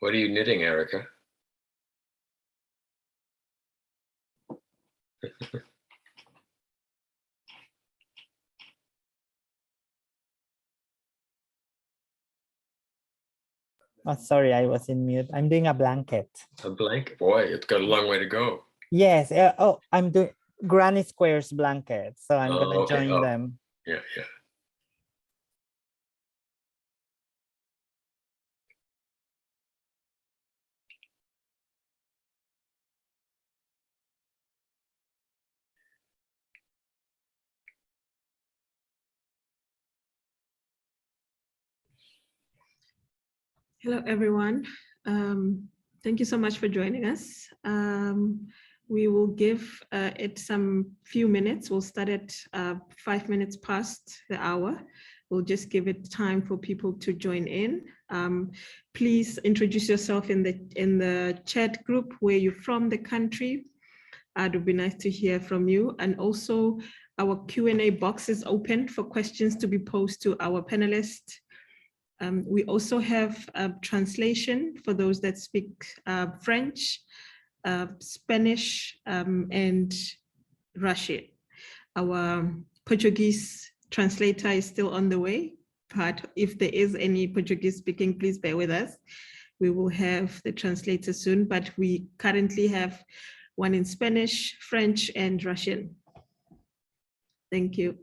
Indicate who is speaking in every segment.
Speaker 1: What are you knitting, Erika?
Speaker 2: Oh, sorry, I was in mute. I'm doing a blanket.
Speaker 1: A blanket? Boy, it's got a long way to go.
Speaker 2: Yes. Oh, I'm doing Granny Square's blanket. So I'm going to join them.
Speaker 1: Yeah, yeah.
Speaker 3: Hello, everyone. Thank you so much for joining us. We will give it some few minutes. We'll start at 5 minutes past the hour. We'll just give it time for people to join in. Please introduce yourself in the chat group where you're from, the country. It would be nice to hear from you. And also our Q&A box is open for questions to be posed to our panelists. We also have a translation for those that speak French, Spanish, and Russian. Our Portuguese translator is still on the way, but if there is any Portuguese speaking, please bear with us. We will have the translator soon, but we currently have one in Spanish, French, and Russian. Thank you.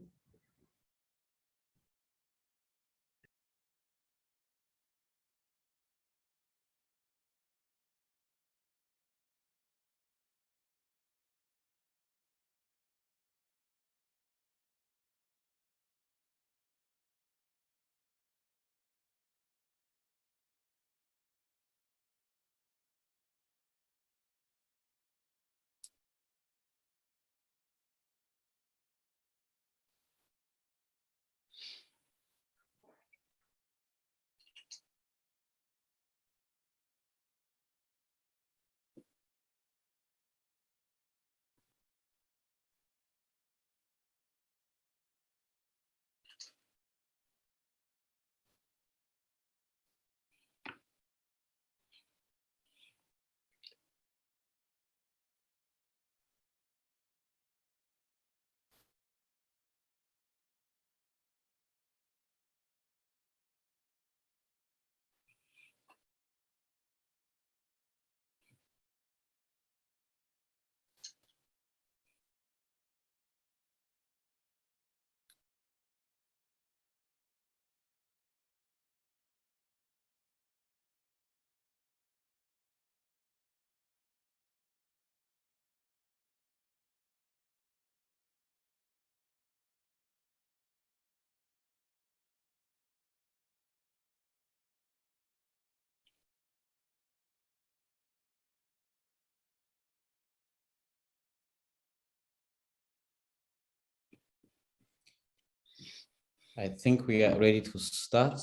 Speaker 4: I think we are ready to start.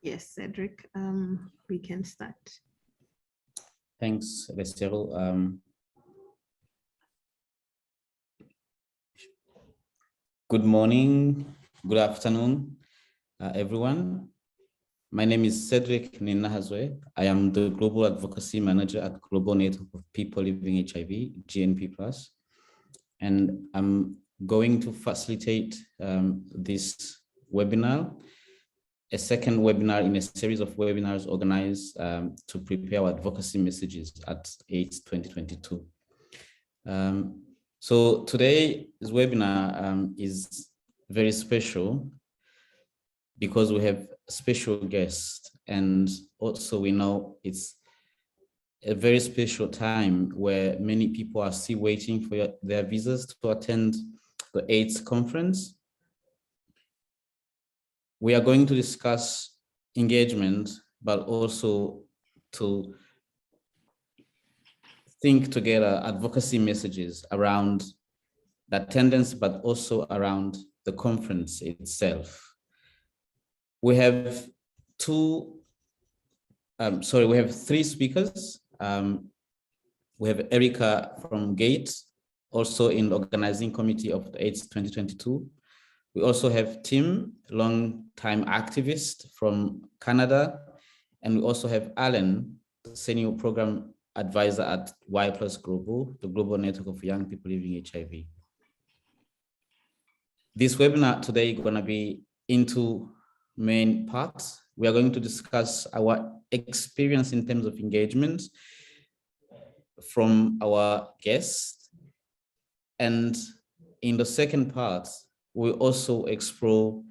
Speaker 3: Yes, Cedric, we can start.
Speaker 4: Thanks, Cyril. Good morning, good afternoon, everyone. My name is Cedric Nininahazwe. I am the Global Advocacy Manager at Global Network of People Living HIV, GNP-PLUS. And I'm going to facilitate this webinar, a second webinar in a series of webinars organized to prepare our advocacy messages at AIDS 2022. So today's webinar is very special because we have special guests, and also we know it's a very special time where many people are still waiting for their visas to attend the AIDS conference. We are going to discuss engagement, but also to think together advocacy messages around the attendance, but also around the conference itself. We have three speakers. We have Erika from GATE, also in the organizing committee of the AIDS 2022. We also have Tim, long-time activist from Canada. And we also have Alan, senior program advisor at Y+ Global, the global network of young people living HIV. This webinar today is going to be into main parts. We are going to discuss our experience in terms of engagement from our guests. And in the second part, we'll also explore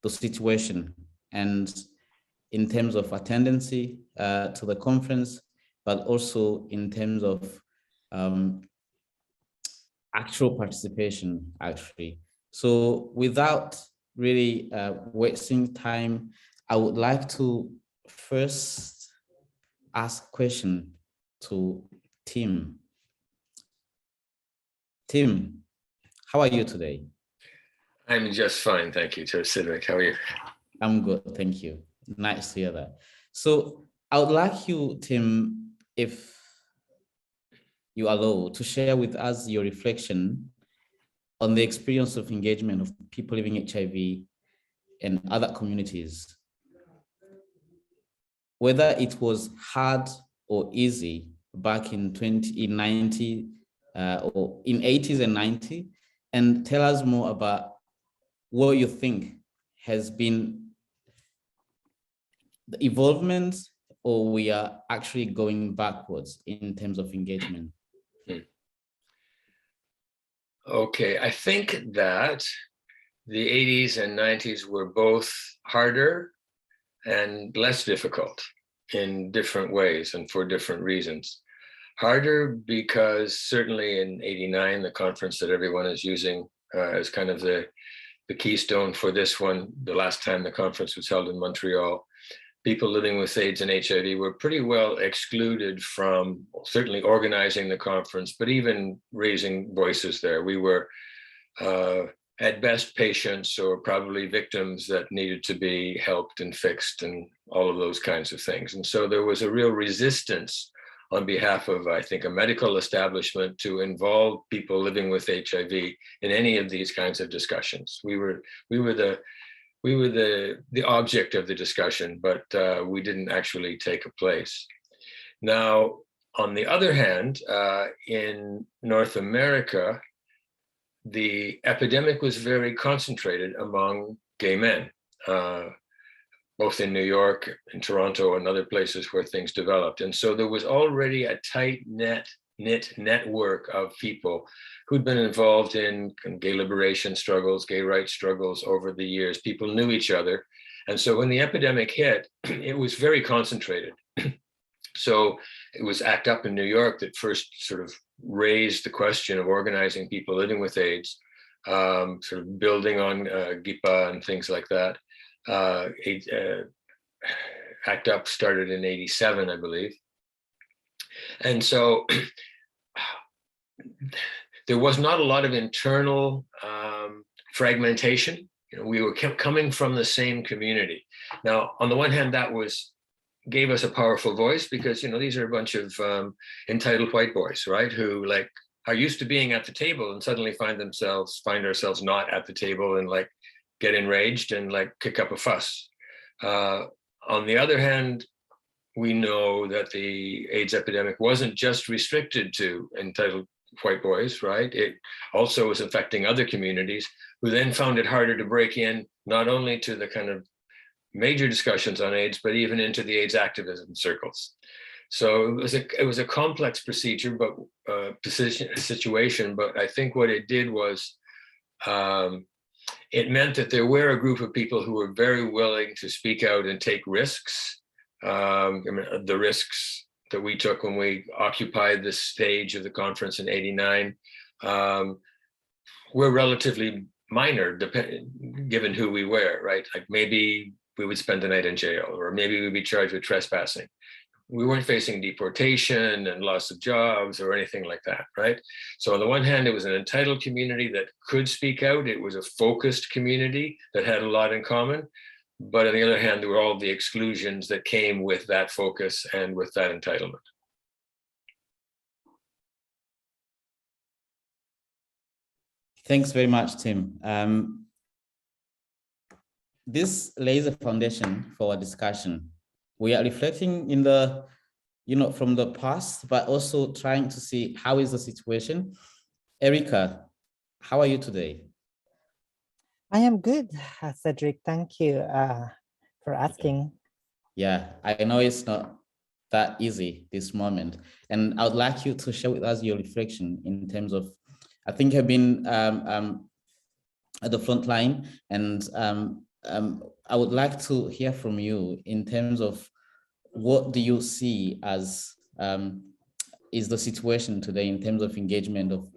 Speaker 4: the situation and in terms of attendance to the conference, but also in terms of actual participation, actually. So without really wasting time, I would like to first ask a question to Tim. Tim, how are you today?
Speaker 1: I'm just fine, thank you, Cedric. How are you?
Speaker 4: I'm good, thank you. Nice to hear that. So I would like you, Tim, if you allow, to share with us your reflection on the experience of engagement of people living HIV and other communities. Whether it was hard or easy back in 1990 or in 80s and 90s, and tell us more about what you think has been the evolvement, or we are actually going backwards in terms of engagement.
Speaker 1: Okay, I think that the 80s and 90s were both harder and less difficult in different ways and for different reasons. Harder because certainly in 89, the conference that everyone is using as kind of the keystone for this one, the last time the conference was held in Montreal, people living with AIDS and HIV were pretty well excluded from certainly organizing the conference, but even raising voices there. We were at best patients or probably victims that needed to be helped and fixed and all of those kinds of things. And so there was a real resistance on behalf of, I think, a medical establishment to involve people living with HIV in any of these kinds of discussions. We were the object of the discussion, but we didn't actually take a place. Now, on the other hand, in North America, the epidemic was very concentrated among gay men, both in New York, in Toronto, and other places where things developed. And so there was already a tight-knit network of people who'd been involved in gay liberation struggles, gay rights struggles over the years. People knew each other. And so when the epidemic hit, it was very concentrated. So it was ACT UP in New York that first sort of raised the question of organizing people living with AIDS, sort of building on GIPA and things like that. ACT UP started in 87, I believe. And so there was not a lot of internal fragmentation. You know, we were coming from the same community. Now, on the one hand, that gave us a powerful voice because, you know, these are a bunch of entitled white boys, right? Who like are used to being at the table and suddenly find ourselves not at the table and like get enraged and like kick up a fuss. On the other hand, we know that the AIDS epidemic wasn't just restricted to entitled white boys, right? It also was affecting other communities who then found it harder to break in, not only to the kind of major discussions on AIDS, but even into the AIDS activism circles. So it was a complex procedure, but situation. But I think what it did was it meant that there were a group of people who were very willing to speak out and take risks. I mean, the risks that we took when we occupied the stage of the conference in '89, were relatively minor, given who we were, right? Like maybe we would spend the night in jail, or maybe we'd be charged with trespassing. We weren't facing deportation and loss of jobs or anything like that, right? So on the one hand, it was an entitled community that could speak out. It was a focused community that had a lot in common. But on the other hand, there were all the exclusions that came with that focus and with that entitlement.
Speaker 4: Thanks very much, Tim. This lays a foundation for our discussion. We are reflecting in the, from the past, but also trying to see how is the situation. Erika, how are you today?
Speaker 2: I am good, Cedric. Thank you for asking.
Speaker 4: Yeah, I know it's not that easy this moment. And I would like you to share with us your reflection in terms of, I think you've been at the front line, and I would like to hear from you in terms of what do you see as is the situation today in terms of engagement of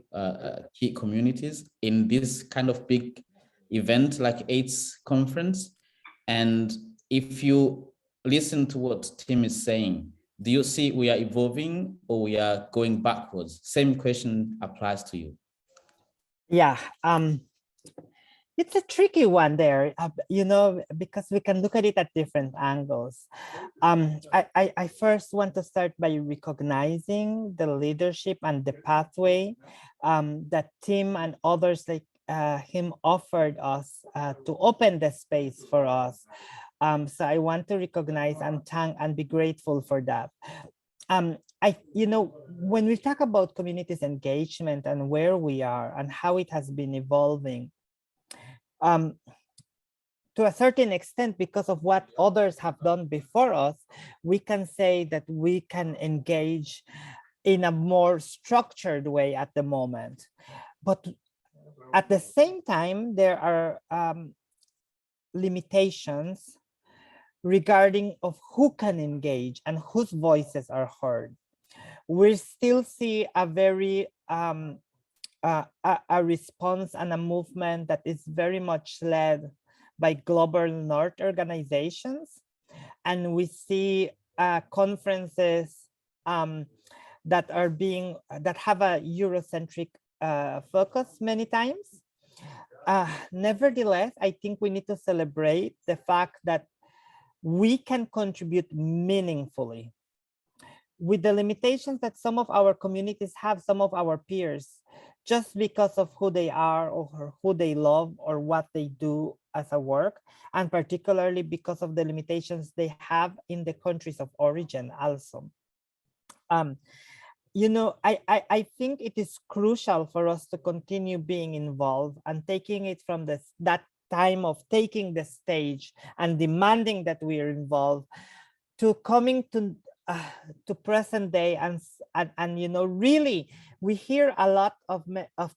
Speaker 4: key communities in this kind of big event like AIDS conference? And if you listen to what Tim is saying, do you see we are evolving or we are going backwards? Same question applies to you.
Speaker 2: Yeah, it's a tricky one there, because we can look at it at different angles. I first want to start by recognizing the leadership and the pathway that Tim and others like him offered us to open the space for us. So I want to recognize and thank and be grateful for that. When we talk about communities engagement and where we are and how it has been evolving, to a certain extent, because of what others have done before us, we can say that we can engage in a more structured way at the moment. But at the same time, there are limitations regarding of who can engage and whose voices are heard. We still see a very a response and a movement that is very much led by global North organizations, and we see conferences that have a Eurocentric focus many times. Nevertheless, I think we need to celebrate the fact that we can contribute meaningfully. With the limitations that some of our communities have, some of our peers, just because of who they are or who they love or what they do as a work, and particularly because of the limitations they have in the countries of origin also. I think it is crucial for us to continue being involved and taking it from that time of taking the stage and demanding that we are involved to coming to present day, and really we hear a lot of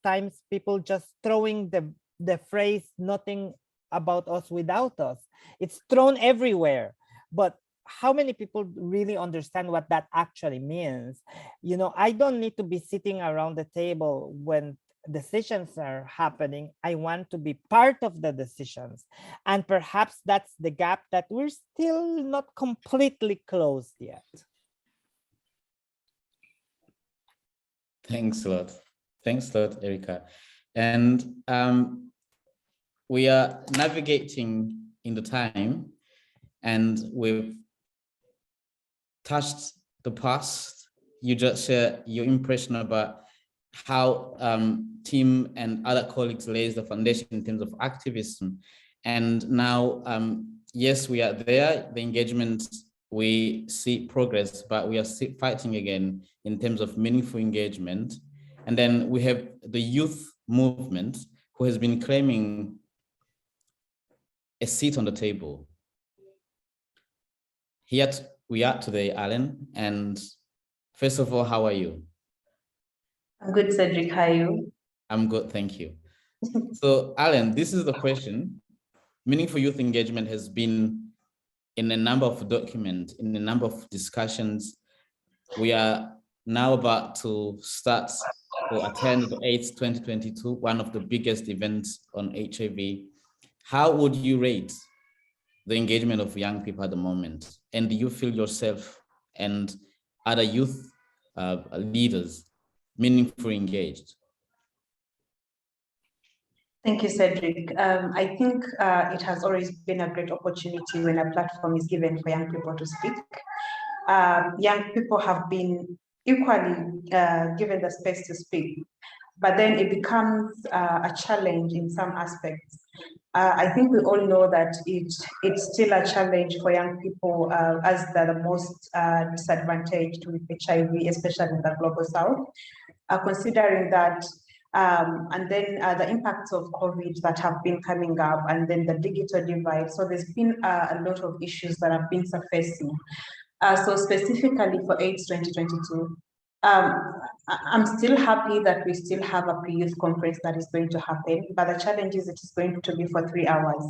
Speaker 2: times people just throwing the phrase "nothing about us without us." It's thrown everywhere, but how many people really understand what that actually means? I don't need to be sitting around the table when decisions are happening. I want to be part of the decisions, and perhaps that's the gap that we're still not completely closed yet.
Speaker 4: Thanks a lot, Erika. And we are navigating in the time, and we've touched the past. You just share your impression about how Tim and other colleagues lays the foundation in terms of activism. And now, yes, we are there, the engagement, we see progress, but we are still fighting again in terms of meaningful engagement. And then we have the youth movement who has been claiming a seat on the table. Here we are today, Alan, and first of all, how are you?
Speaker 5: I'm good, Cedric. How are you?
Speaker 4: I'm good, thank you. So, Alan, this is the question. Meaningful youth engagement has been in a number of documents, in a number of discussions. We are now about to start or attend the AIDS 2022, one of the biggest events on HIV. How would you rate the engagement of young people at the moment? And do you feel yourself and other youth leaders meaningfully engaged?
Speaker 5: Thank you, Cedric. I think it has always been a great opportunity when a platform is given for young people to speak. Young people have been equally given the space to speak, but then it becomes a challenge in some aspects. I think we all know that it's still a challenge for young people as they're the most disadvantaged with HIV, especially in the global south, considering that and then the impacts of COVID that have been coming up, and then the digital divide. So there's been a lot of issues that have been surfacing. So specifically for AIDS 2022, I'm still happy that we still have a pre-youth conference that is going to happen, but the challenge is it is going to be for 3 hours.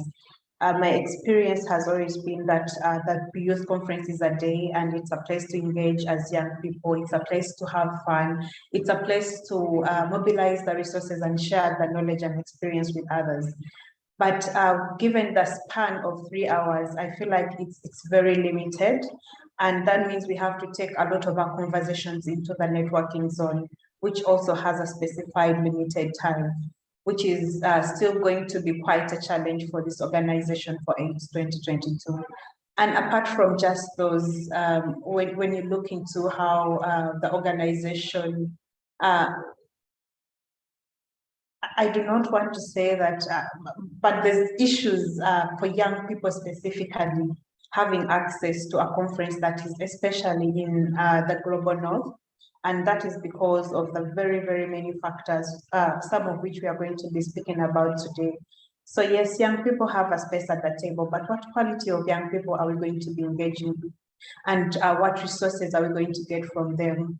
Speaker 5: My experience has always been that that youth conference is a day, and it's a place to engage as young people. It's a place to have fun. It's a place to mobilize the resources and share the knowledge and experience with others. But given the span of 3 hours, I feel like it's very limited. And that means we have to take a lot of our conversations into the networking zone, which also has a specified limited time, which is still going to be quite a challenge for this organization for AIDS 2022. And apart from just those, when you look into how the organization, I do not want to say that, but there's issues for young people specifically having access to a conference that is especially in the global north. And that is because of the very, very many factors, some of which we are going to be speaking about today. So yes, young people have a space at the table, but what quality of young people are we going to be engaging with? And what resources are we going to get from them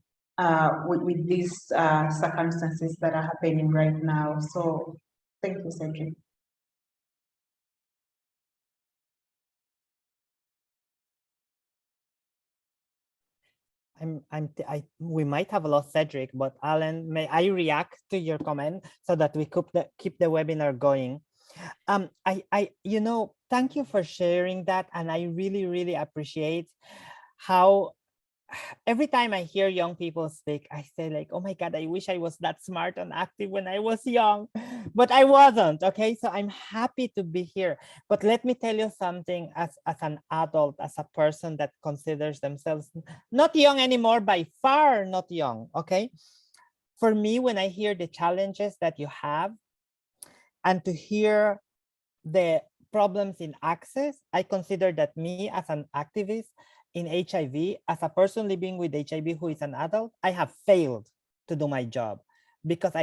Speaker 5: with these circumstances that are happening right now? So thank you, Cedric.
Speaker 2: We might have lost Cedric, but Alan, may I react to your comment so that we keep the webinar going? You know, thank you for sharing that, and I really, really appreciate how every time I hear young people speak, I say like, oh my God, I wish I was that smart and active when I was young, but I wasn't, okay? So I'm happy to be here. But let me tell you something, as an adult, as a person that considers themselves not young anymore, by far not young, okay? For me, when I hear the challenges that you have and to hear the problems in access, I consider that me as an activist in HIV, as a person living with HIV who is an adult, I have failed to do my job, because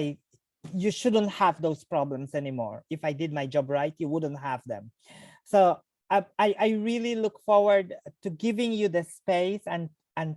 Speaker 2: you shouldn't have those problems anymore. If I did my job right, you wouldn't have them. So I really look forward to giving you the space and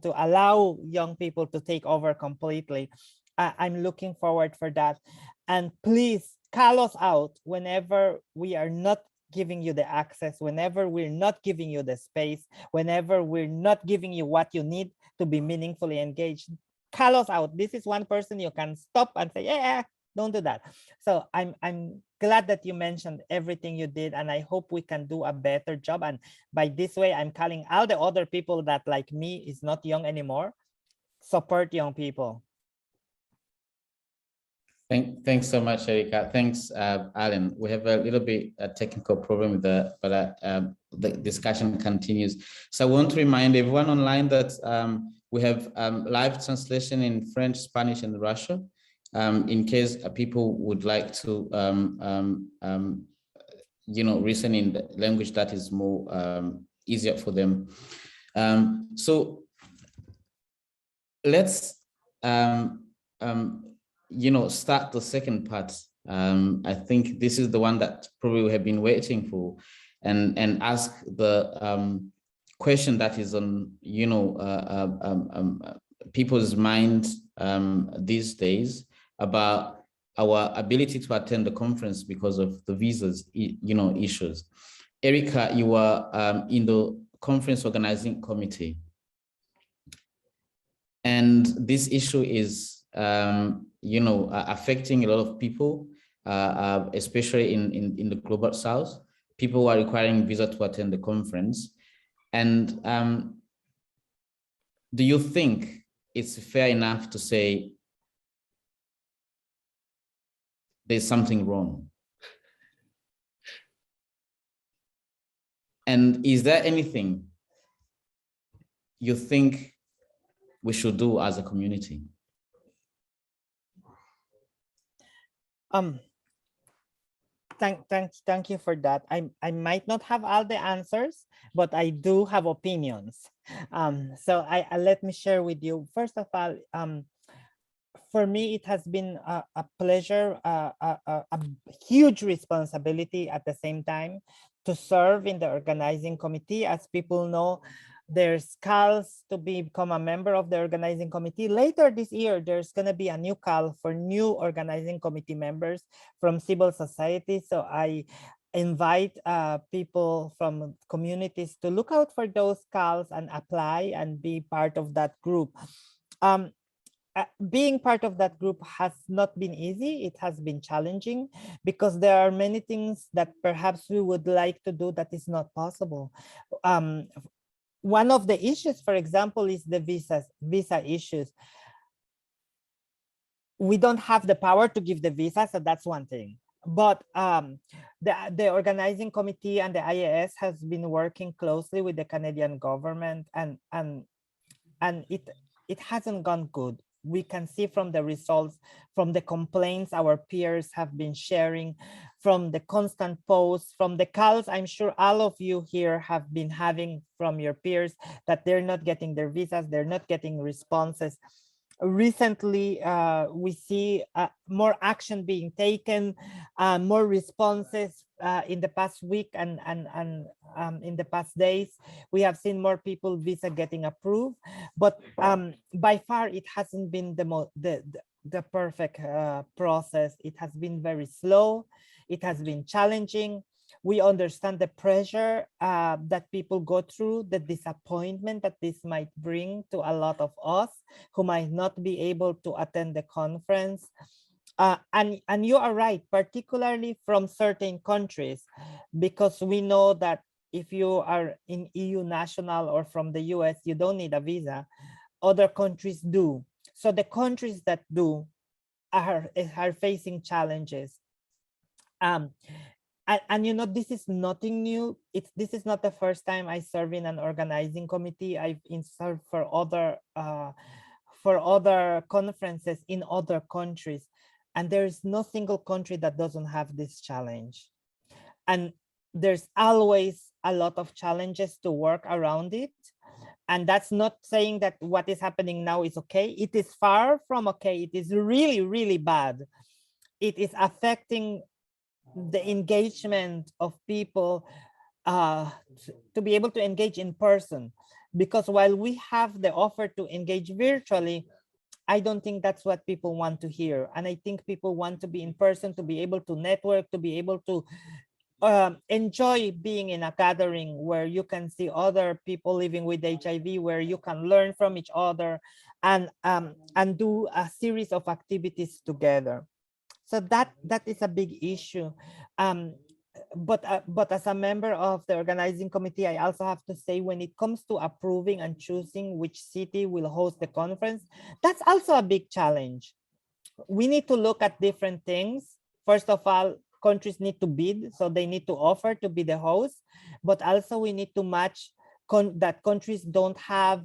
Speaker 2: to allow young people to take over completely. I'm looking forward for that. And please call us out whenever we are not giving you the access, whenever we're not giving you the space, whenever we're not giving you what you need to be meaningfully engaged. Call us out. This is one person you can stop and say, yeah, don't do that. So I'm glad that you mentioned everything you did, and I hope we can do a better job. And by this way, I'm calling all the other people that, like me, is not young anymore. Support young people.
Speaker 4: Thanks so much, Erika. Thanks, Alan. We have a little bit a technical problem with that, but the discussion continues. So I want to remind everyone online that we have live translation in French, Spanish, and Russian. In case people would like to, listen in the language that is more easier for them. So let's start the second part. I think this is the one that probably we have been waiting for, and ask the question that is on people's minds these days about our ability to attend the conference because of the visas, issues. Erika, you are in the conference organizing committee, and this issue is affecting a lot of people, especially in the global south. People who are requiring visa to attend the conference. And do you think it's fair enough to say there's something wrong? And is there anything you think we should do as a community?
Speaker 2: Thank you for that. I might not have all the answers, but I do have opinions. So let me share with you. First of all, for me, it has been a pleasure, a huge responsibility at the same time to serve in the organizing committee. As people know, there's calls to become a member of the organizing committee. Later this year, there's going to be a new call for new organizing committee members from civil society. So I invite people from communities to look out for those calls and apply and be part of that group. Being part of that group has not been easy. It has been challenging because there are many things that perhaps we would like to do that is not possible. One of the issues, for example, is the visa issues. We don't have the power to give the visa, so that's one thing. But the organizing committee and the IAS has been working closely with the Canadian government, and it hasn't gone good. We can see from the results, from the complaints our peers have been sharing, from the constant posts, from the calls I'm sure all of you here have been having from your peers that they're not getting their visas, they're not getting responses. Recently, we see more action being taken, more responses in the past week and in the past days. We have seen more people visa getting approved, but by far it hasn't been the perfect process. It has been very slow. It has been challenging. We understand the pressure that people go through, the disappointment that this might bring to a lot of us who might not be able to attend the conference. And you are right, particularly from certain countries, because we know that if you are in EU national or from the US, you don't need a visa. Other countries do. So the countries that do are facing challenges. And you know, this is nothing new. This is not the first time I serve in an organizing committee. I've served for other conferences in other countries, and there is no single country that doesn't have this challenge. And there's always a lot of challenges to work around it. And that's not saying that what is happening now is okay. It is far from okay. It is really, really bad. It is affecting the engagement of people to be able to engage in person, because while we have the offer to engage virtually, I don't think that's what people want to hear. And I think people want to be in person, to be able to network, to be able to enjoy being in a gathering where you can see other people living with HIV, where you can learn from each other and do a series of activities together. So that is a big issue. But as a member of the organizing committee, I also have to say, when it comes to approving and choosing which city will host the conference, that's also a big challenge. We need to look at different things. First of all, countries need to bid, so they need to offer to be the host, but also we need to match that countries don't have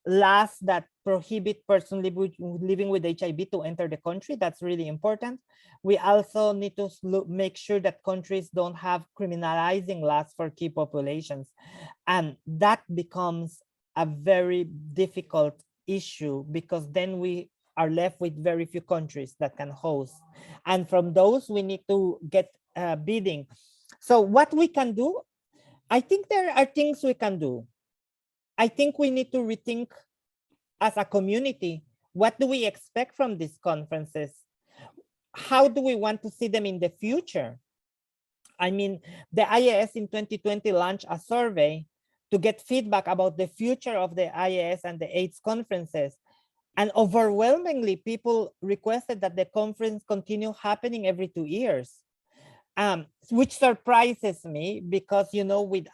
Speaker 2: laws that prohibit persons living with HIV to enter the country. That's really important. We also need to make sure that countries don't have criminalizing laws for key populations. And that becomes a very difficult issue, because then we are left with very few countries that can host. And from those, we need to get bidding. So what we can do, I think there are things we can do. I think we need to rethink as a community, what do we expect from these conferences? How do we want to see them in the future? I mean, the IAS in 2020 launched a survey to get feedback about the future of the IAS and the AIDS conferences. And overwhelmingly, people requested that the conference continue happening every 2 years, which surprises me because, you know, with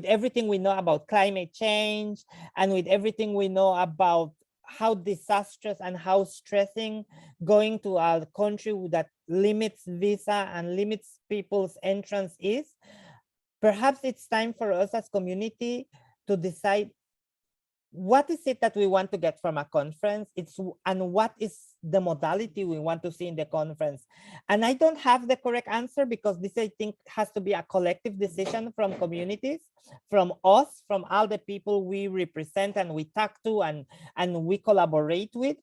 Speaker 2: everything we know about climate change and with everything we know about how disastrous and how stressing going to a country that limits visa and limits people's entrance is, perhaps it's time for us as community to decide what is it that we want to get from a conference, and what is the modality we want to see in the conference. And I don't have the correct answer, because this, I think, has to be a collective decision from communities, from us, from all the people we represent and we talk to and we collaborate with.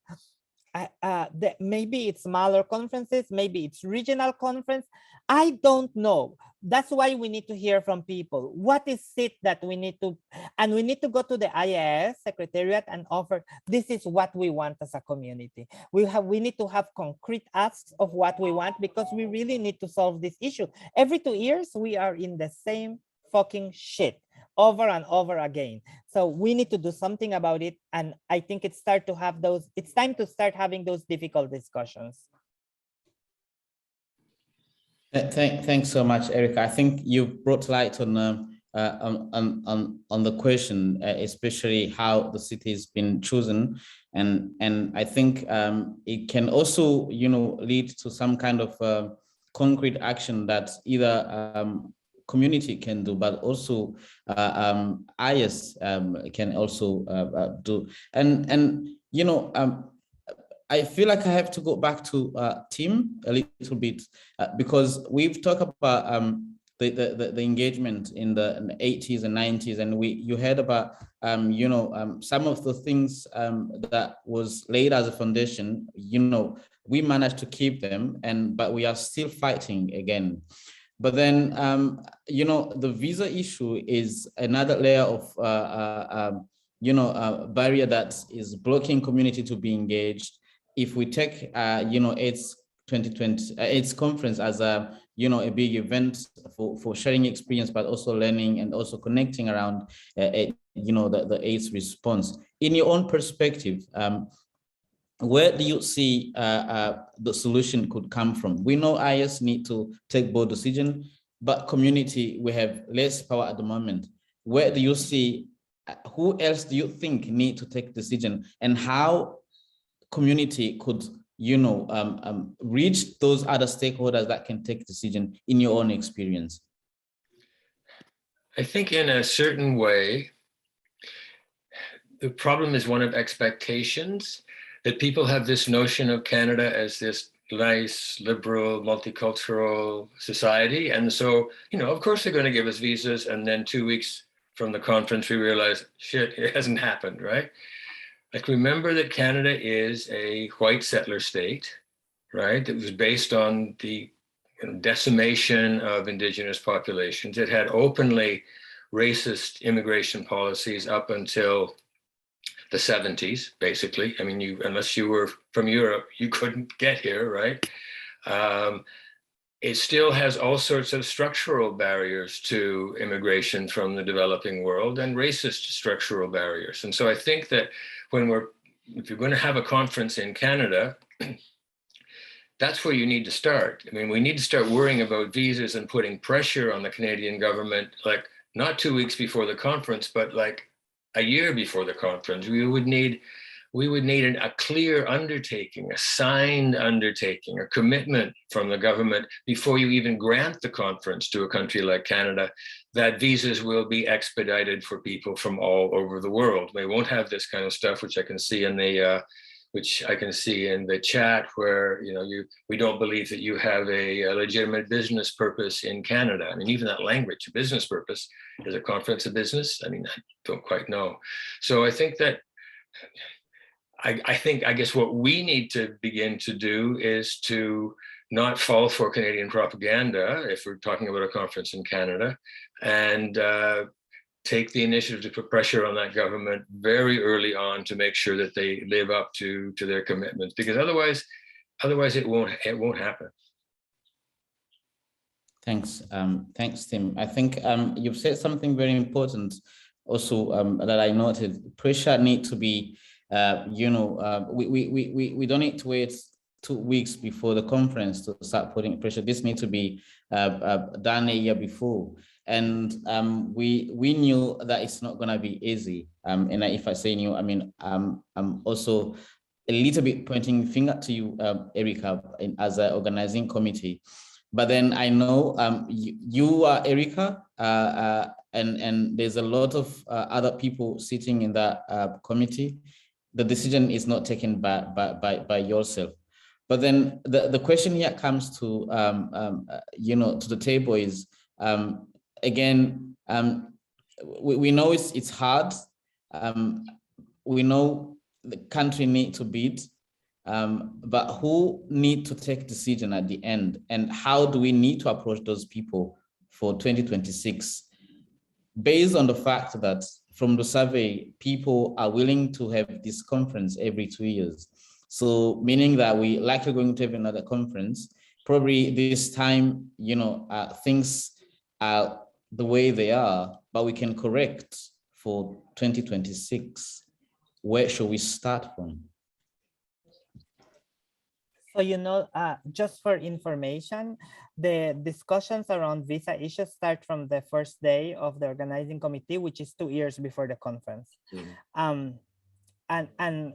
Speaker 2: Maybe it's smaller conferences, maybe it's regional conference. I don't know. That's why we need to hear from people. What is it that we need to, and we need to go to the IAS Secretariat and offer, this is what we want as a community. We need to have concrete asks of what we want, because we really need to solve this issue. Every 2 years, we are in the same fucking shit over and over again. So we need to do something about it. And I think it's time to start having those difficult discussions.
Speaker 4: Thanks so much, Erika. I think you brought light on the question, especially how the city has been chosen, and I think it can also, you know, lead to some kind of concrete action that either community can do, but also IAS can also do, and you know. I feel like I have to go back to Tim a little bit because we've talked about the engagement in the 80s and 90s, and you heard about you know, some of the things that was laid as a foundation. You know, we managed to keep them, but we are still fighting again. But then you know, the visa issue is another layer of you know, barrier that is blocking community to be engaged. If we take, you know, AIDS2020, AIDS conference as a, you know, a big event for sharing experience, but also learning and also connecting around, you know, the AIDS response. In your own perspective, where do you see the solution could come from? We know IAS need to take bold decision, but community, we have less power at the moment. Where do you see, who else do you think need to take decision, and how community could, you know, reach those other stakeholders that can take decision in your own experience?
Speaker 1: I think in a certain way, the problem is one of expectations, that people have this notion of Canada as this nice, liberal, multicultural society. And so, you know, of course they're going to give us visas. And then 2 weeks from the conference, we realize, shit, it hasn't happened, right? Like, remember that Canada is a white settler state, right? It was based on the decimation of Indigenous populations. It had openly racist immigration policies up until the 70s, basically. I mean, unless you were from Europe, you couldn't get here, right? It still has all sorts of structural barriers to immigration from the developing world, and racist structural barriers. And so I think that if you're going to have a conference in Canada, that's where you need to start. I mean, we need to start worrying about visas and putting pressure on the Canadian government, like not 2 weeks before the conference, but like a year before the conference. We would need a clear undertaking, a signed undertaking, a commitment from the government before you even grant the conference to a country like Canada, that visas will be expedited for people from all over the world. They won't have this kind of stuff, which I can see in the chat, where, you know, we don't believe that you have a legitimate business purpose in Canada. I mean, even that language, business purpose, is a conference of business? I mean, I don't quite know. So I think that I guess what we need to begin to do is to not fall for Canadian propaganda, if we're talking about a conference in Canada, and take the initiative to put pressure on that government very early on to make sure that they live up to their commitments, because otherwise it won't happen.
Speaker 4: Thanks, thanks, Tim. I think you've said something very important also that I noted. Pressure need to be we don't need to wait 2 weeks before the conference to start putting pressure. This needs to be done a year before. And we knew that it's not going to be easy. And if I say new, I mean, I'm also a little bit pointing finger to you, Erika, as an organizing committee. But then I know you are Erika, and there's a lot of other people sitting in that committee. The decision is not taken by yourself. But then the question here comes to to the table is again, we know it's hard. We know the country need to beat, but who need to take decision at the end, and how do we need to approach those people for 2026? Based on the fact that from the survey, people are willing to have this conference every 2 years. So meaning that we likely going to have another conference, probably this time, things are the way they are, but we can correct for 2026. Where should we start from?
Speaker 2: So, just for information, the discussions around visa issues start from the first day of the organizing committee, which is 2 years before the conference. And I'm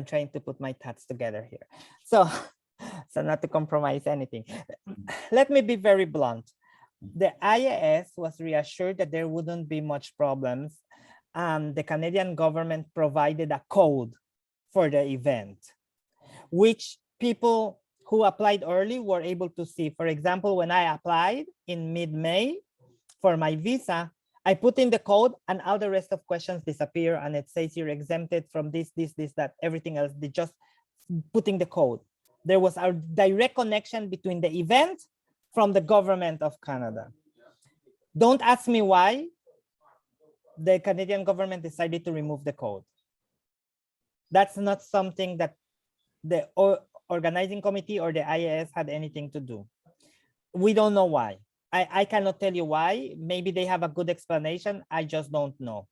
Speaker 2: trying to put my thoughts together here. So not to compromise anything. Let me be very blunt. The IAS was reassured that there wouldn't be much problems. The Canadian government provided a code for the event, which people who applied early were able to see. For example, when I applied in mid-May for my visa, I put in the code and all the rest of questions disappear, and it says you're exempted from this, that, everything else. They just putting the code. There was a direct connection between the event from the government of Canada. Don't ask me why the Canadian government decided to remove the code. That's not something that the organizing committee or the IAS had anything to do. We don't know why. I cannot tell you why. Maybe they have a good explanation. I just don't know.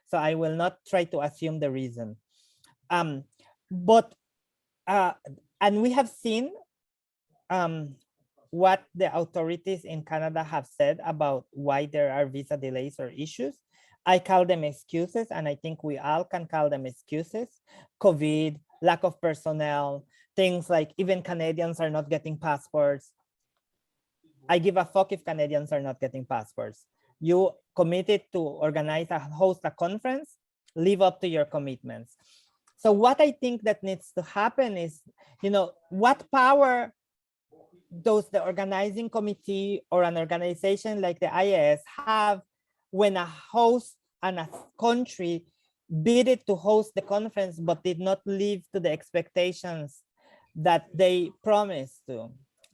Speaker 2: So I will not try to assume the reason. And we have seen what the authorities in Canada have said about why there are visa delays or issues. I call them excuses, and I think we all can call them excuses. COVID, lack of personnel, things like even Canadians are not getting passports. I give a fuck if Canadians are not getting passports. You committed to host a conference, live up to your commitments. So what I think that needs to happen is, what power does the organizing committee or an organization like the IAS have when a host and a country bid to host the conference but did not live to the expectations that they promised to,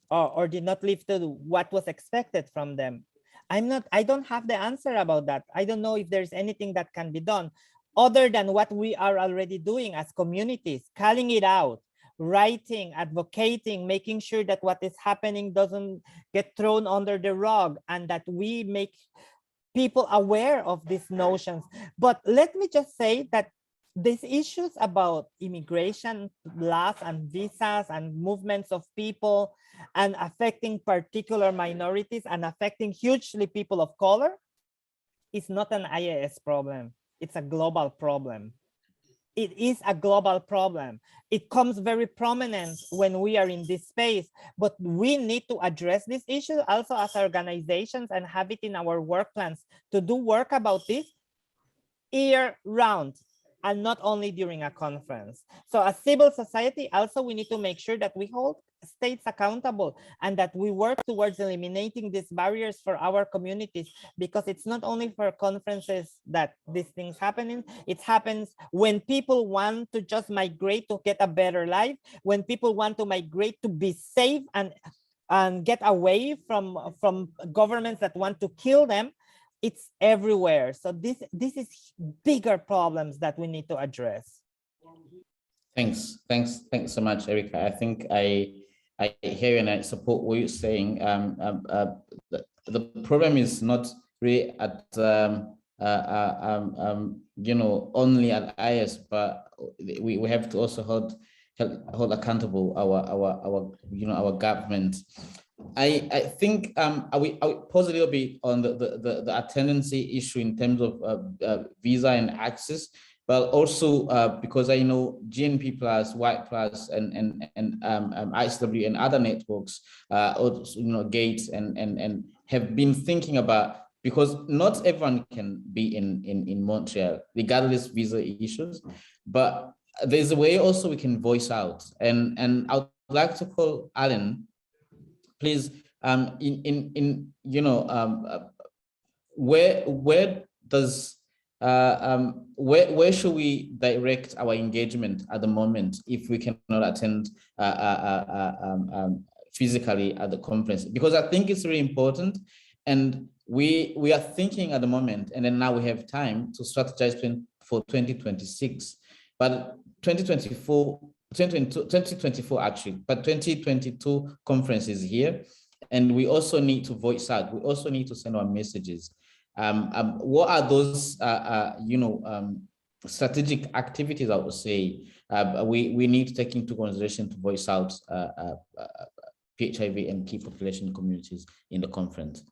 Speaker 2: or did not live to what was expected from them? I don't have the answer about that. I don't know if there's anything that can be done other than what we are already doing as communities, calling it out, writing, advocating, making sure that what is happening doesn't get thrown under the rug, and that we make people aware of these notions. But let me just say that these issues about immigration laws and visas and movements of people and affecting particular minorities and affecting hugely people of color is not an IAS problem. It's a global problem. It is a global problem. It comes very prominent when we are in this space, but we need to address this issue also as organizations and have it in our work plans to do work about this year round and not only during a conference. So as civil society, also we need to make sure that we hold states accountable and that we work towards eliminating these barriers for our communities, because it's not only for conferences that these things happen. It happens when people want to just migrate to get a better life, when people want to migrate to be safe and get away from governments that want to kill them. It's everywhere. So this is bigger problems that we need to address.
Speaker 4: Thanks so much, Erika. I think I hear and I support what you're saying. The problem is not really at you know, only at IAS, but we have to also hold accountable our you know, our government. I think I will pause a little bit on the attendance issue in terms of visa and access, but also because I know GNP-PLUS, Y+, and ICW and other networks, also, you know, Gates and have been thinking about, because not everyone can be in Montreal, regardless visa issues, but there's a way also we can voice out, and I would like to call Alan, please, in you know, where does where should we direct our engagement at the moment if we cannot attend physically at the conference? Because I think it's really important, and we are thinking at the moment, and then now we have time to strategize for 2026, but 2024 actually, but 2022 conference is here, and we also need to voice out. We also need to send our messages. What are those, you know, strategic activities, I would say, we need to take into consideration to voice out PHIV and key population communities in the conference?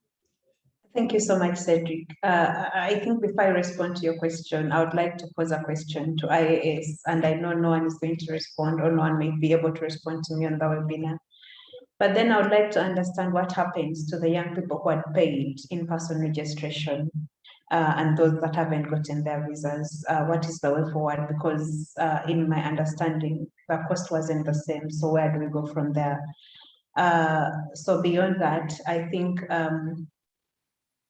Speaker 5: Thank you so much, Cedric. I think before I respond to your question, I would like to pose a question to IAS, and I know no one is going to respond, or no one may be able to respond to me on the webinar. But then I would like to understand what happens to the young people who had paid in-person registration and those that haven't gotten their visas. What is the way forward? Because in my understanding, the cost wasn't the same. So where do we go from there? So beyond that, I think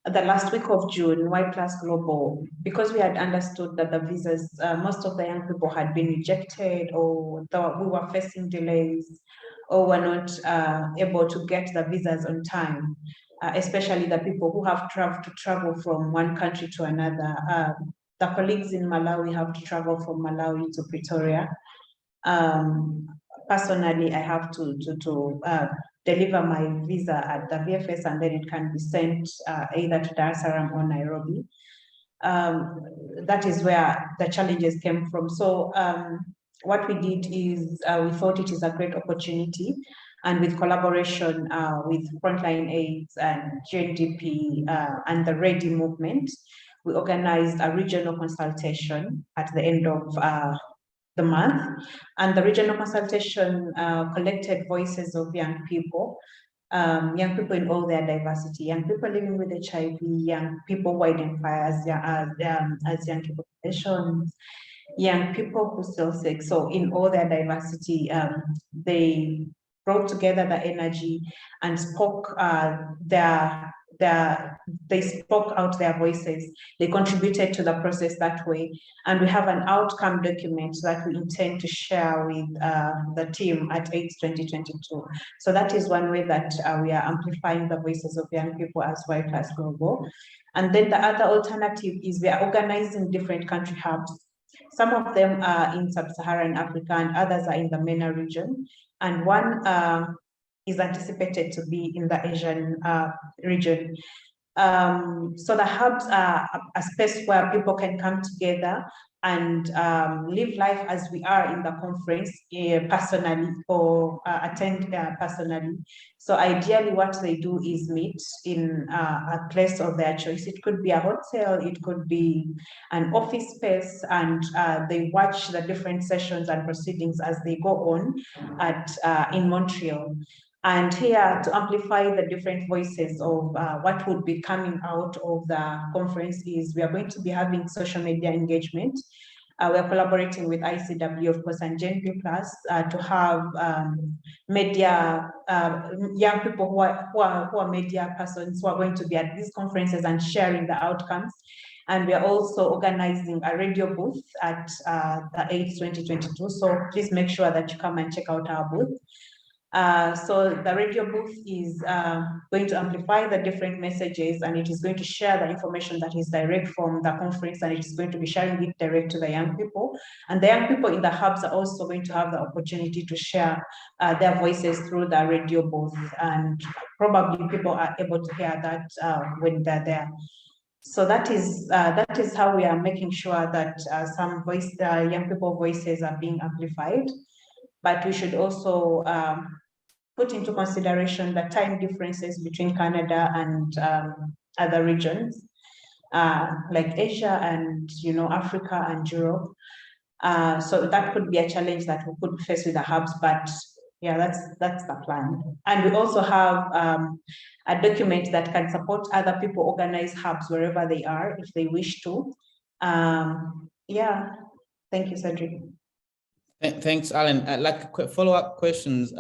Speaker 5: the last week of June, Y+ Global, because we had understood that the visas, most of the young people had been rejected, or we were facing delays, or were not able to get the visas on time, especially the people who have to travel from one country to another. The colleagues in Malawi have to travel from Malawi to Pretoria. Personally, I have to deliver my visa at the VFS, and then it can be sent either to Dar es Salaam or Nairobi. That is where the challenges came from. So what we did is we thought it is a great opportunity, and with collaboration with Frontline AIDS and GNP and the Ready movement, we organized a regional consultation at the end of the month, and the regional consultation collected voices of young people in all their diversity, young people living with HIV, young people who identify as young populations, young people who sell sex. So in all their diversity, they brought together the energy and spoke they spoke out their voices. They contributed to the process that way. And we have an outcome document that we intend to share with the team at AIDS 2022. So that is one way that we are amplifying the voices of young people as Y+ Global. And then the other alternative is we are organizing different country hubs. Some of them are in sub-Saharan Africa and others are in the MENA region. And one is anticipated to be in the Asian region. So the hubs are a space where people can come together and live life as we are in the conference personally, or attend personally. So ideally what they do is meet in a place of their choice. It could be a hotel, it could be an office space, and they watch the different sessions and proceedings as they go on in Montreal. And here, to amplify the different voices of what would be coming out of the conference, is we are going to be having social media engagement. We are collaborating with ICW, of course, and GNP-PLUS to have media, young people who are media persons who are going to be at these conferences and sharing the outcomes. And we are also organizing a radio booth at the AIDS 2022. So please make sure that you come and check out our booth. So the radio booth is going to amplify the different messages, and it is going to share the information that is direct from the conference, and it is going to be sharing it direct to the young people. And the young people in the hubs are also going to have the opportunity to share their voices through the radio booth, and probably people are able to hear that when they're there. So that is how we are making sure that some young people voices are being amplified, but we should also put into consideration the time differences between Canada and other regions like Asia and Africa and Europe. So that could be a challenge that we could face with the hubs, but yeah, that's the plan. And we also have a document that can support other people organize hubs wherever they are if they wish to. Yeah, thank you, Cedric.
Speaker 4: Thanks, Alan. Like follow-up questions.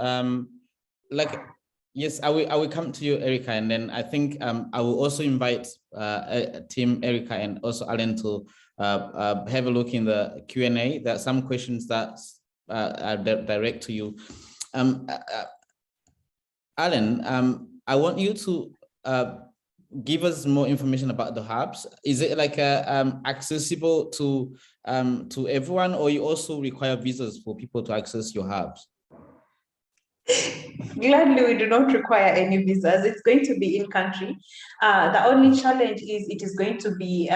Speaker 4: Yes, I will come to you, Erika, and then I think I will also invite Team Erika and also Alan to have a look in the Q&A. There are some questions that are direct to you. Alan, I want you to give us more information about the hubs. Is it like accessible to everyone, or you also require visas for people to access your hubs?
Speaker 5: Gladly, we do not require any visas. It's going to be in country. The only challenge is it is going to be,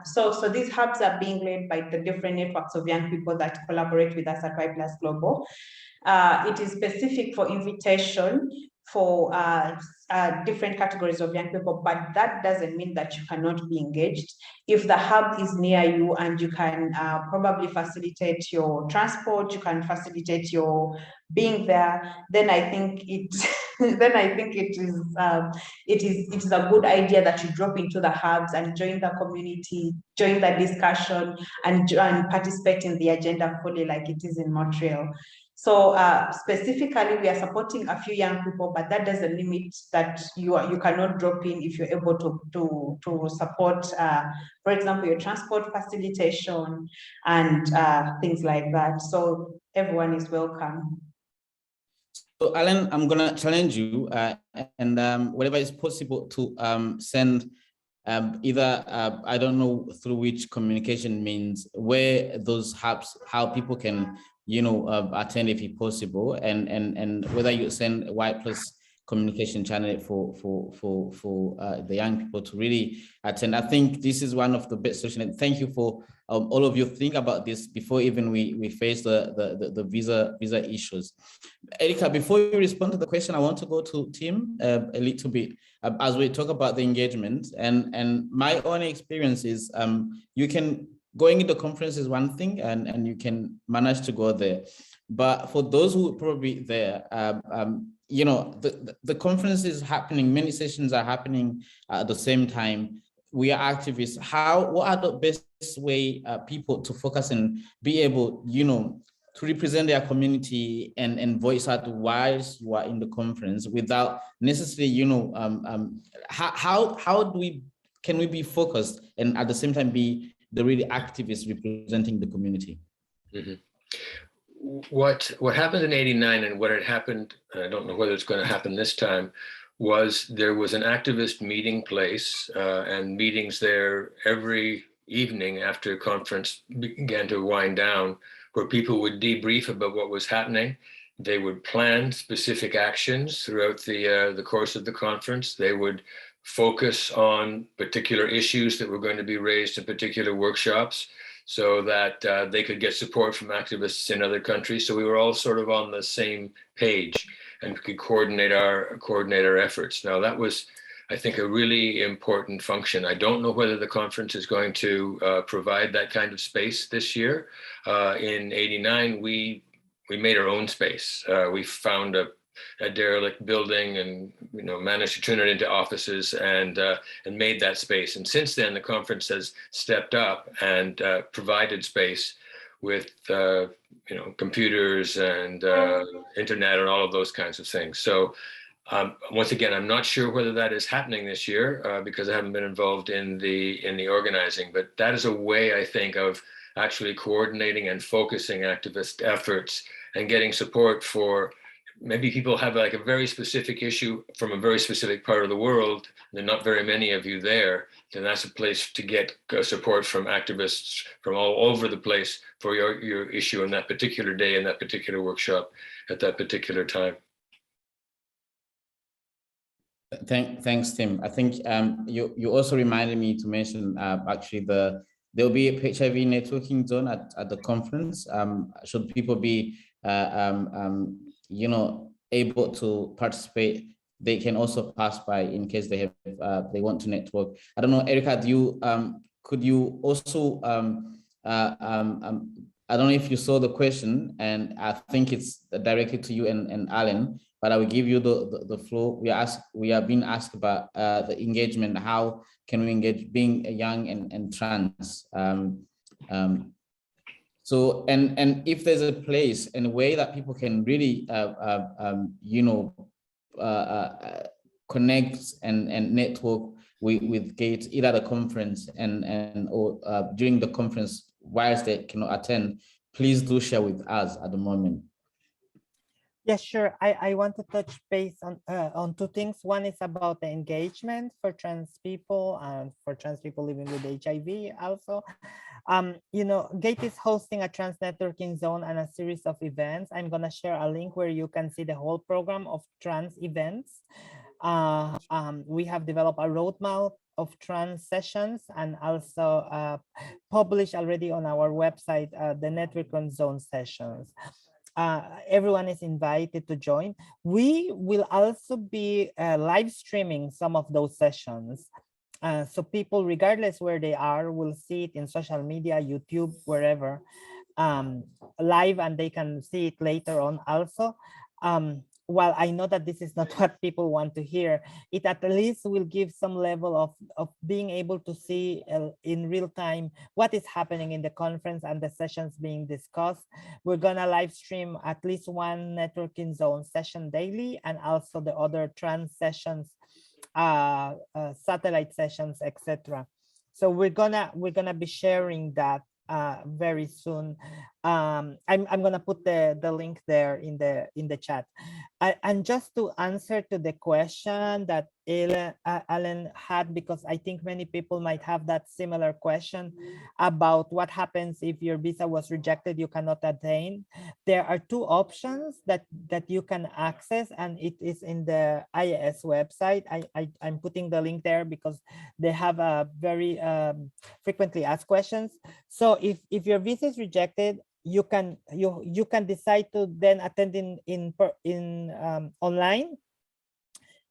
Speaker 5: so these hubs are being led by the different networks of young people that collaborate with us at PLHIV Global. It is specific for invitation for different categories of young people, but that doesn't mean that you cannot be engaged. If the hub is near you and you can probably facilitate your transport, you can facilitate your being there, then I think it is a good idea that you drop into the hubs and join the community, join the discussion, and participate in the agenda fully like it is in Montreal. So specifically, we are supporting a few young people, but that doesn't limit that you cannot drop in if you're able to support, for example, your transport facilitation and things like that. So everyone is welcome.
Speaker 4: So Alan, I'm gonna challenge you, and whatever is possible to send either I don't know through which communication means where those hubs, how people can attend if it's possible, and whether you send a Y+ communication channel for the young people to really attend. I think this is one of the best solutions. And thank you for all of you think about this before even we face the visa issues. Erika, before you respond to the question, I want to go to Tim a little bit as we talk about the engagement. And my own experience is you can going into conference is one thing, and you can manage to go there. But for those who are probably there, the conference is happening, many sessions are happening at the same time. We are activists. What are the best way people to focus and be able, to represent their community and voice out why you are in the conference without necessarily, can we be focused and at the same time be the really activists representing the community?
Speaker 1: Mm-hmm. What happened in '89 and what had happened, I don't know whether it's going to happen this time, was there was an activist meeting place and meetings there every evening after conference began to wind down, where people would debrief about what was happening. They would plan specific actions throughout the course of the conference. They would focus on particular issues that were going to be raised in particular workshops, so that they could get support from activists in other countries. So we were all sort of on the same page and could coordinate our efforts. Now that was, I think, a really important function. I don't know whether the conference is going to provide that kind of space this year. In '89, we made our own space. We found a derelict building and managed to turn it into offices and made that space. And since then, the conference has stepped up and provided space with computers and internet and all of those kinds of things. So once again, I'm not sure whether that is happening this year because I haven't been involved in the organizing, but that is a way, I think, of actually coordinating and focusing activist efforts and getting support for maybe people have like a very specific issue from a very specific part of the world. There are not very many of you there, then that's a place to get support from activists from all over the place for your issue on that particular day, in that particular workshop, at that particular time.
Speaker 4: Thanks, Tim. I think you also reminded me to mention actually there will be a HIV networking zone at the conference. Should people be able to participate, they can also pass by in case they have they want to network. I don't know, Erika, could you also I don't know if you saw the question, and I think it's directed to you and Alan, but I will give you the floor. We are being asked about the engagement. How can we engage being young and trans? So and if there's a place and a way that people can really connect and network with GATE, either at a conference or during the conference whilst they cannot attend, please do share with us at the moment.
Speaker 2: Yes, sure. I want to touch base on two things. One is about the engagement for trans people and for trans people living with HIV also. GATE is hosting a trans networking zone and a series of events. I'm going to share a link where you can see the whole program of trans events. We have developed a roadmap of trans sessions and also published already on our website the networking zone sessions. Everyone is invited to join. We will also be live streaming some of those sessions. So people, regardless where they are, will see it in social media, YouTube, wherever, live, and they can see it later on also. While I know that this is not what people want to hear, it at least will give some level of being able to see in real time what is happening in the conference and the sessions being discussed. We're gonna live stream at least one networking zone session daily, and also the other trans sessions, satellite sessions, etc. So we're gonna be sharing that very soon. I'm gonna put the link there in the chat. And just to answer to the question that Alan had, because I think many people might have that similar question about what happens if your visa was rejected, you cannot attain. There are two options that you can access, and it is in the IAS website. I'm putting the link there because they have a very frequently asked questions. So if your visa is rejected, you can decide to then attend in online,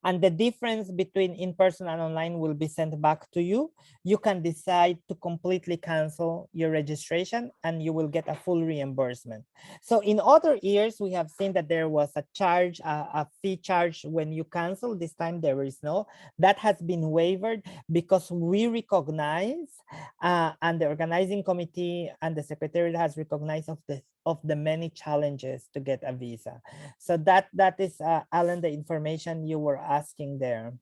Speaker 2: and the difference between in-person and online will be sent back to you. You can decide to completely cancel your registration and you will get a full reimbursement. So in other years, we have seen that there was a charge, a fee charge when you cancel. This time there is no. That has been waived because we recognize, and the organizing committee and the secretariat has recognized of the many challenges to get a visa. So that is, Alan, the information you were asking there.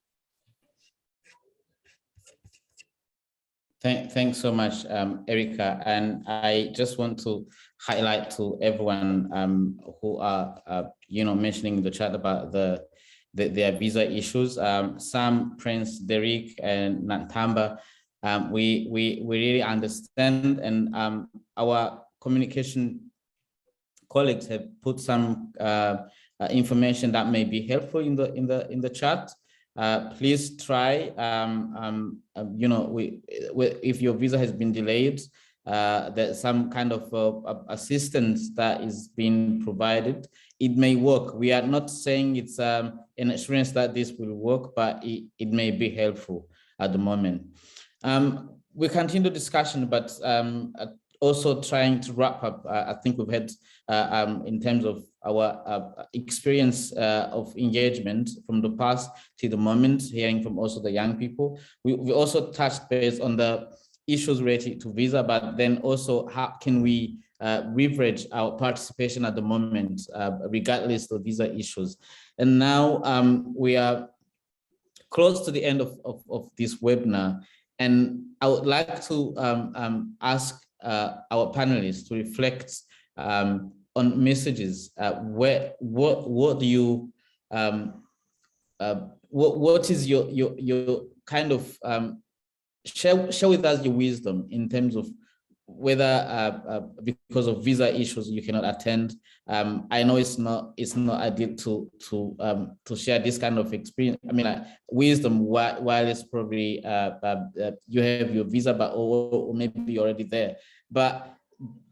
Speaker 4: Thanks so much, Erika. And I just want to highlight to everyone who are mentioning in the chat about their visa issues. Sam, Prince, Derek, and Nantamba, we really understand, and our communication colleagues have put some information that may be helpful in the chat. Please try. If your visa has been delayed, there's some kind of assistance that is being provided. It may work. We are not saying it's an assurance that this will work, but it may be helpful at the moment. We continue discussion, but also trying to wrap up. I think we've had, in terms of our experience of engagement from the past to the moment, hearing from also the young people. We also touched base on the issues related to visa, but then also how can we leverage our participation at the moment, regardless of visa issues. And now we are close to the end of this webinar, and I would like to ask our panelists to reflect on messages. What do you what is your kind of share with us your wisdom in terms of whether because of visa issues you cannot attend. I know it's not ideal to share this kind of experience. I mean, wisdom while it's probably you have your visa, but or maybe you're already there. But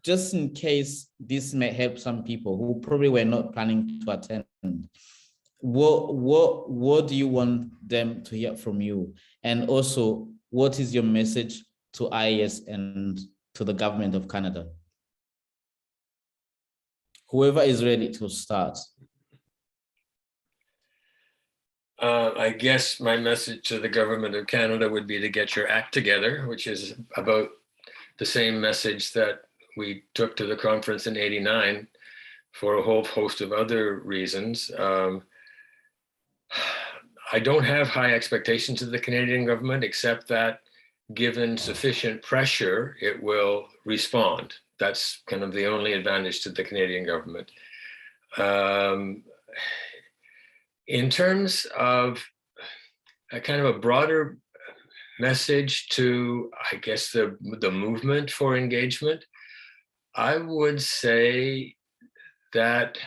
Speaker 4: just in case this may help some people who probably were not planning to attend, what do you want them to hear from you? And also, what is your message to IAS and to the government of Canada? Whoever is ready to start.
Speaker 1: I guess my message to the government of Canada would be to get your act together, which is about the same message that we took to the conference in '89 for a whole host of other reasons. I don't have high expectations of the Canadian government, except that given sufficient pressure, it will respond. That's kind of the only advantage to the Canadian government. In terms of a kind of a broader message to, I guess, the movement for engagement, I would say that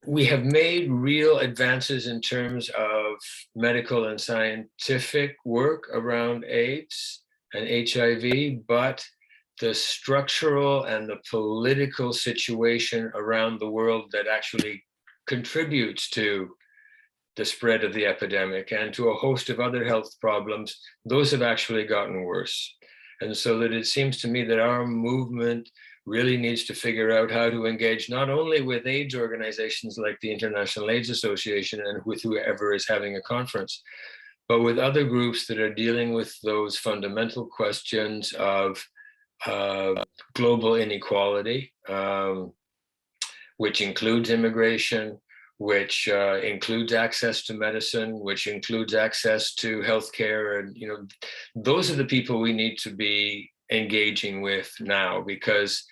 Speaker 1: we have made real advances in terms of medical and scientific work around AIDS and HIV, but the structural and the political situation around the world that actually contributes to the spread of the epidemic and to a host of other health problems, those have actually gotten worse. And so that it seems to me that our movement really needs to figure out how to engage not only with AIDS organizations like the International AIDS Association and with whoever is having a conference, but with other groups that are dealing with those fundamental questions of global inequality, which includes immigration, which includes access to medicine, which includes access to healthcare. And, you know, those are the people we need to be engaging with now, because,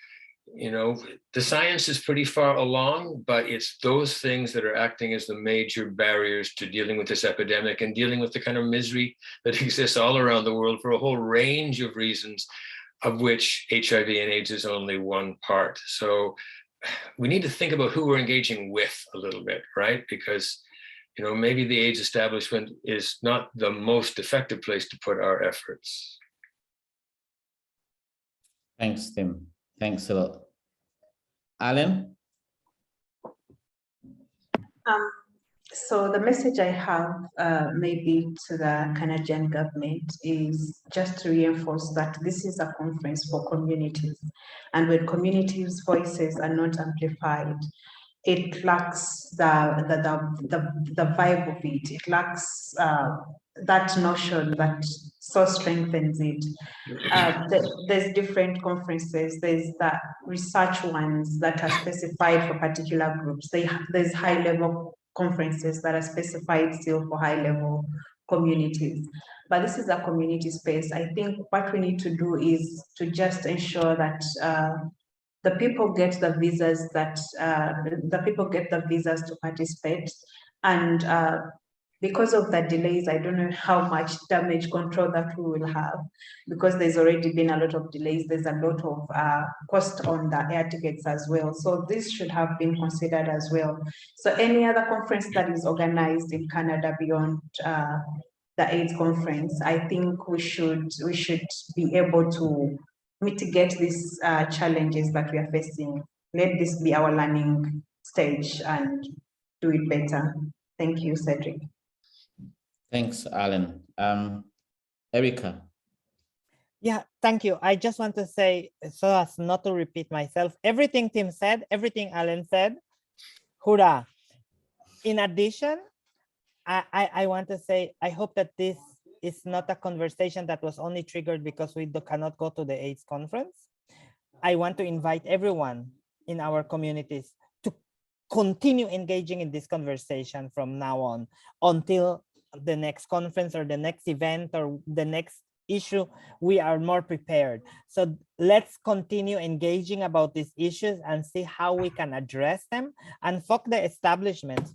Speaker 1: you know, the science is pretty far along, but it's those things that are acting as the major barriers to dealing with this epidemic and dealing with the kind of misery that exists all around the world for a whole range of reasons, of which HIV and AIDS is only one part. So we need to think about who we're engaging with a little bit, right? Because, you know, maybe the AIDS establishment is not the most effective place to put our efforts.
Speaker 4: Thanks, Tim. Thanks a lot. Alan?
Speaker 5: So the message I have maybe to the Canadian government is just to reinforce that this is a conference for communities. And when communities' voices are not amplified, it lacks the vibe of it. It lacks that notion that so strengthens it. There's different conferences. There's the research ones that are specified for particular groups. There's high-level conferences that are specified still for high-level communities. But this is a community space. I think what we need to do is to just ensure that the people get the visas to participate. And because of the delays, I don't know how much damage control that we will have, because there's already been a lot of delays. There's a lot of cost on the air tickets as well. So this should have been considered as well. So any other conference that is organized in Canada beyond the AIDS conference, I think we should be able to mitigate these challenges that we are facing. Let this be our learning stage and do it better. Thank you, Cedric.
Speaker 4: Thanks, Alan. Erika.
Speaker 2: Yeah, thank you. I just want to say, so as not to repeat myself, everything Tim said, everything Alan said, hurrah. In addition, I want to say, I hope that this is not a conversation that was only triggered because we cannot go to the AIDS conference. I want to invite everyone in our communities to continue engaging in this conversation from now on until the next conference or the next event or the next issue. We are more prepared. So let's continue engaging about these issues and see how we can address them, and fuck the establishment.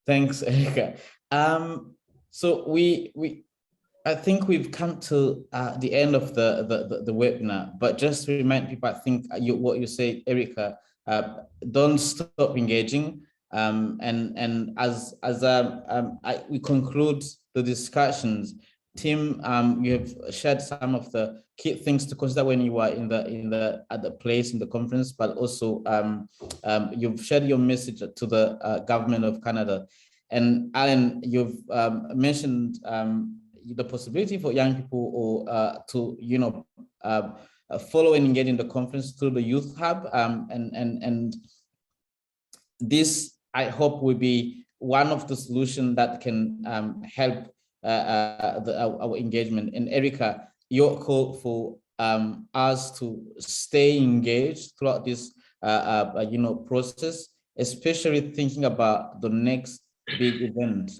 Speaker 4: Thanks, Erika. So I think we've come to the end of the webinar, but just to remind people, I think what you say, Erika, don't stop engaging. And as we conclude the discussions, Tim, you have shared some of the key things to consider when you are at the place in the conference, but also you've shared your message to the government of Canada. And Alan, you've mentioned the possibility for young people or to follow and engage in the conference through the Youth Hub, and this I hope will be one of the solutions that can help our engagement. And Erika, your call for us to stay engaged throughout this process, especially thinking about the next big event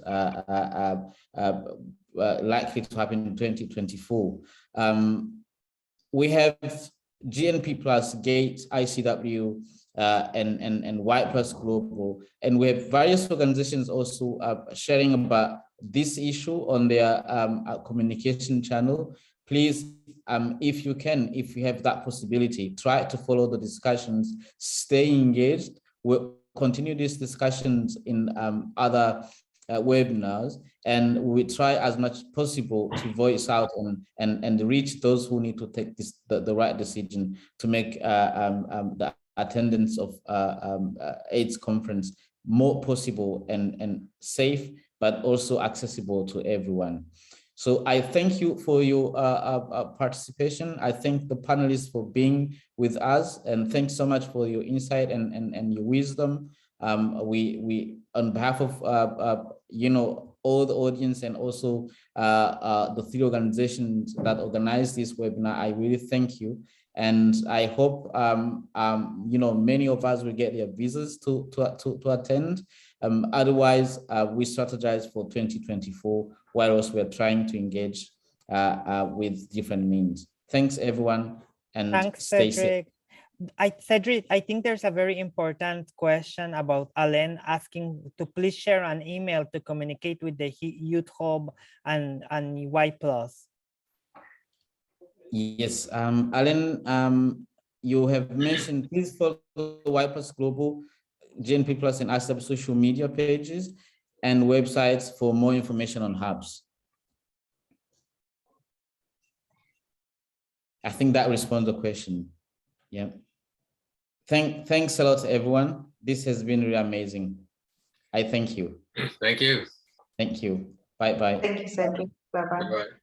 Speaker 4: likely to happen in 2024. We have GNP-PLUS, GATE, ICW, and Y+ Global, and we have various organizations also sharing about this issue on their communication channel. Please, if you have that possibility, try to follow the discussions, stay engaged. We'll continue these discussions in other webinars, and we try as much as possible to voice out and reach those who need to take the right decision to make the attendance of AIDS conference more possible and safe, but also accessible to everyone. So I thank you for your participation. I thank the panelists for being with us, and thanks so much for your insight and your wisdom. We on behalf of all the audience and also the three organizations that organized this webinar, I really thank you. And I hope many of us will get their visas to attend. Otherwise, we strategize for 2024, while else we're trying to engage with different means. Thanks, everyone, and
Speaker 2: thanks,
Speaker 4: stay
Speaker 2: Cedric.
Speaker 4: safe.
Speaker 2: Cedric, I think there's a very important question about Alain asking to please share an email to communicate with the Youth Hub and Y+.
Speaker 4: Yes, Alain, you have mentioned, please follow Y+ Global, GNP-PLUS and ICW social media pages and websites for more information on hubs. I think that responds the question. Yeah. Thanks a lot, everyone. This has been really amazing. I thank you.
Speaker 1: Thank you.
Speaker 4: Thank you. Bye-bye.
Speaker 5: Thank you, Cedric. Bye-bye.
Speaker 1: Bye-bye.